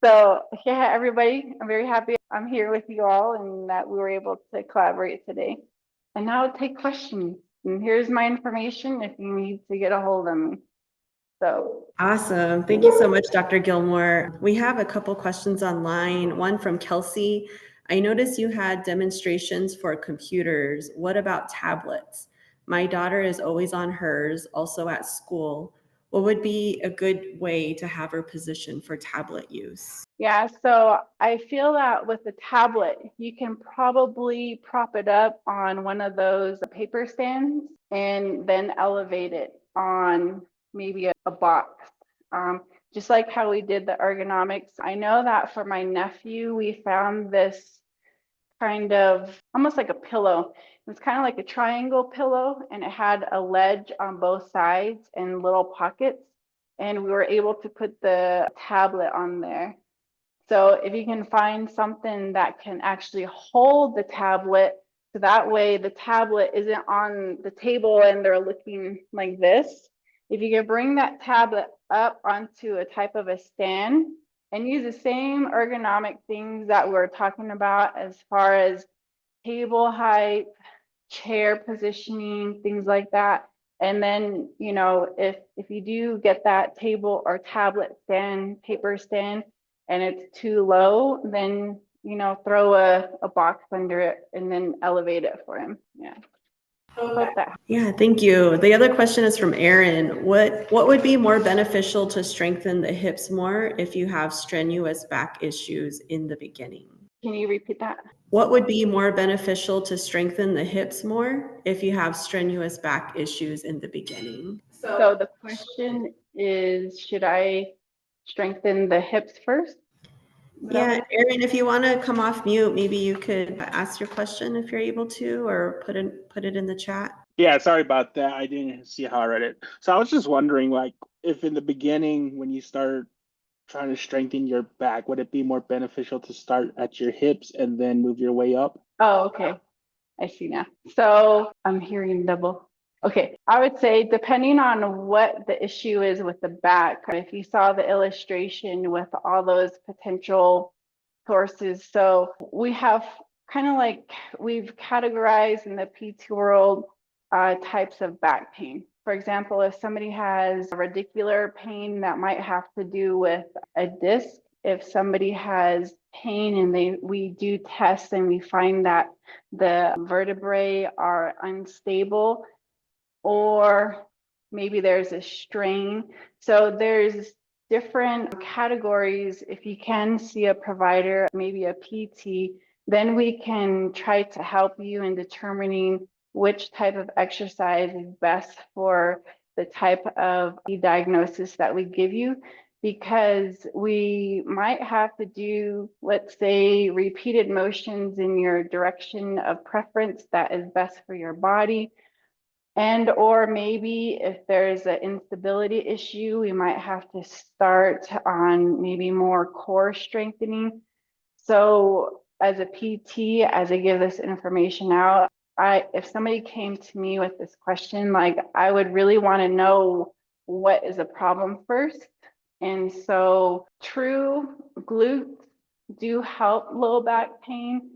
[SPEAKER 1] So yeah, everybody, I'm very happy I'm here with you all and that we were able to collaborate today. And now I'll take questions. And here's my information if you need to get a hold of me. So
[SPEAKER 2] awesome. Thank you so much, Dr. Gilmore. We have a couple questions online. One from Kelsey. I noticed you had demonstrations for computers. What about tablets? My daughter is always on hers, also at school. What would be a good way to have her position for tablet use?
[SPEAKER 1] Yeah, so I feel that with the tablet, you can probably prop it up on one of those paper stands and then elevate it on maybe a box. Just like how we did the ergonomics. I know that for my nephew, we found this kind of almost like a pillow. It's kind of like a triangle pillow, and it had a ledge on both sides and little pockets. And we were able to put the tablet on there. So if you can find something that can actually hold the tablet, so that way the tablet isn't on the table and they're looking like this. If you can bring that tablet up onto a type of a stand and use the same ergonomic things that we're talking about as far as table height, chair positioning, things like that. And then, if you do get that table or tablet stand, paper stand, and it's too low, then, throw a box under it and then elevate it for him. Yeah. Hope that.
[SPEAKER 2] Yeah, thank you. The other question is from Aaron. What would be more beneficial to strengthen the hips more if you have strenuous back issues in the beginning?
[SPEAKER 1] Can you repeat that?
[SPEAKER 2] What would be more beneficial to strengthen the hips more if you have strenuous back issues in the beginning?
[SPEAKER 1] So the question is, should I strengthen the hips first?
[SPEAKER 2] Yeah, Erin, if you want to come off mute, maybe you could ask your question if you're able to, or put it in the chat.
[SPEAKER 3] Yeah, sorry about that. I didn't see how I read it. So I was just wondering, like, if in the beginning, when you start trying to strengthen your back, would it be more beneficial to start at your hips and then move your way up?
[SPEAKER 1] Oh, okay. I see now. So I'm hearing double. Okay, I would say depending on what the issue is with the back, if you saw the illustration with all those potential sources. So we have kind of like we've categorized in the PT world types of back pain. For example, if somebody has radicular pain, that might have to do with a disc. If somebody has pain and we do tests and we find that the vertebrae are unstable, or maybe there's a strain. So there's different categories. If you can see a provider, maybe a PT, then we can try to help you in determining which type of exercise is best for the type of diagnosis that we give you, because we might have to do, let's say, repeated motions in your direction of preference that is best for your body. And or maybe if there's an instability issue, we might have to start on maybe more core strengthening. So as a PT, as I give this information out, if somebody came to me with this question, like, I would really want to know what is a problem first. And so true glutes do help low back pain.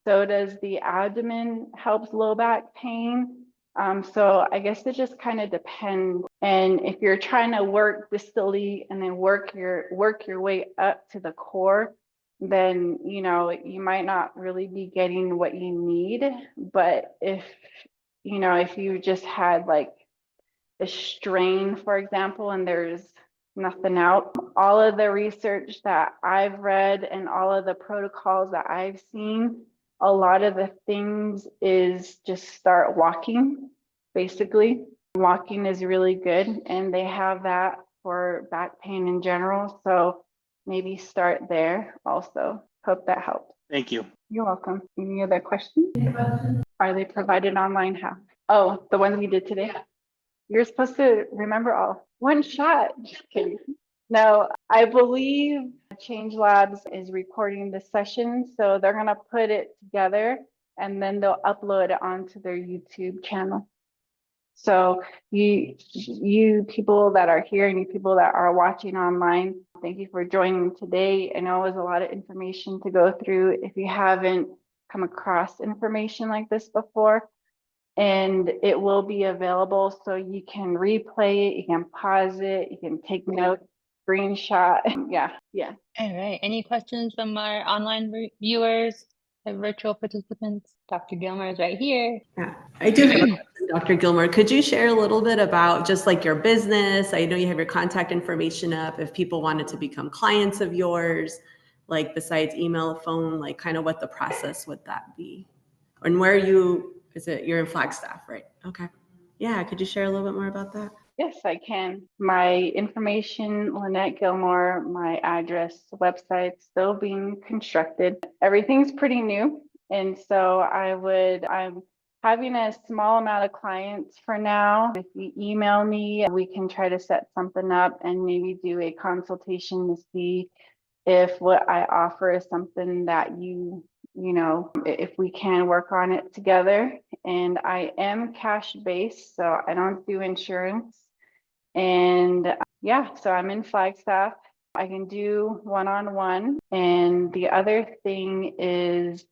[SPEAKER 1] So does the abdomen helps low back pain. So I guess it just kind of depends. And if you're trying to work distally and then work your way up to the core, then you might not really be getting what you need. But if you just had like a strain, for example, and there's nothing out, all of the research that I've read and all of the protocols that I've seen, a lot of the things is just start walking. Basically, walking is really good, and they have that for back pain in general. So maybe start there also. Hope that helped.
[SPEAKER 3] Thank you.
[SPEAKER 1] You're welcome. Any other questions? Are they provided online? How? Oh, the ones we did today? You're supposed to remember all. One shot. Just kidding. No, I believe Change Labs is recording the session, so they're going to put it together and then they'll upload it onto their YouTube channel. So you people that are here and you people that are watching online, thank you for joining today. I know it was a lot of information to go through if you haven't come across information like this before. And it will be available, so you can replay it, you can pause it, you can take notes, screenshot. Yeah.
[SPEAKER 4] All right. Any questions from our online viewers, the virtual participants? Dr. Gilmore is right here.
[SPEAKER 2] Yeah, I do have a question, Dr. Gilmore. Could you share a little bit about just like your business? I know you have your contact information up if people wanted to become clients of yours. like besides email, phone, like kind of what the process would that be? And where you're in Flagstaff, right? Okay. Yeah, could you share a little bit more about that?
[SPEAKER 1] Yes, I can. My information, Lynette Gilmore, my address, website still being constructed. Everything's pretty new. And so I'm having a small amount of clients for now. If you email me, we can try to set something up and maybe do a consultation to see if what I offer is something that if we can work on it together. And I am cash based, so I don't do insurance. And yeah, so I'm in Flagstaff. I can do one-on-one. And the other thing is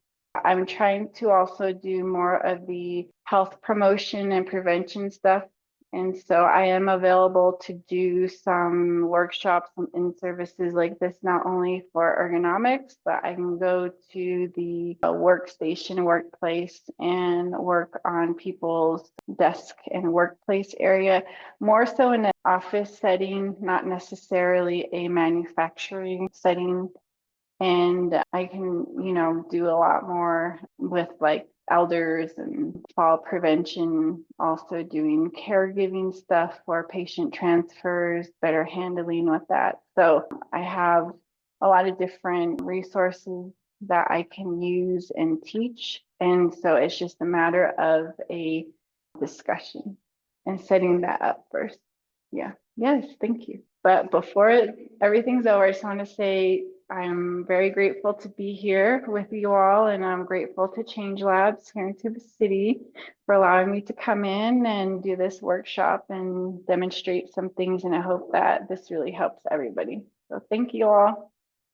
[SPEAKER 1] I'm trying to also do more of the health promotion and prevention stuff. And so I am available to do some workshops and in-services like this, not only for ergonomics, but I can go to the workstation workplace and work on people's desk and workplace area, more so in an office setting, not necessarily a manufacturing setting. And I can, do a lot more with like elders and fall prevention, also doing caregiving stuff for patient transfers, better handling with that. So I have a lot of different resources that I can use and teach. And so it's just a matter of a discussion and setting that up first. Yeah. Yes. Thank you. But before everything's over, I just want to say I'm very grateful to be here with you all, and I'm grateful to Change Labs here into the city for allowing me to come in and do this workshop and demonstrate some things. And I hope that this really helps everybody. So thank you all.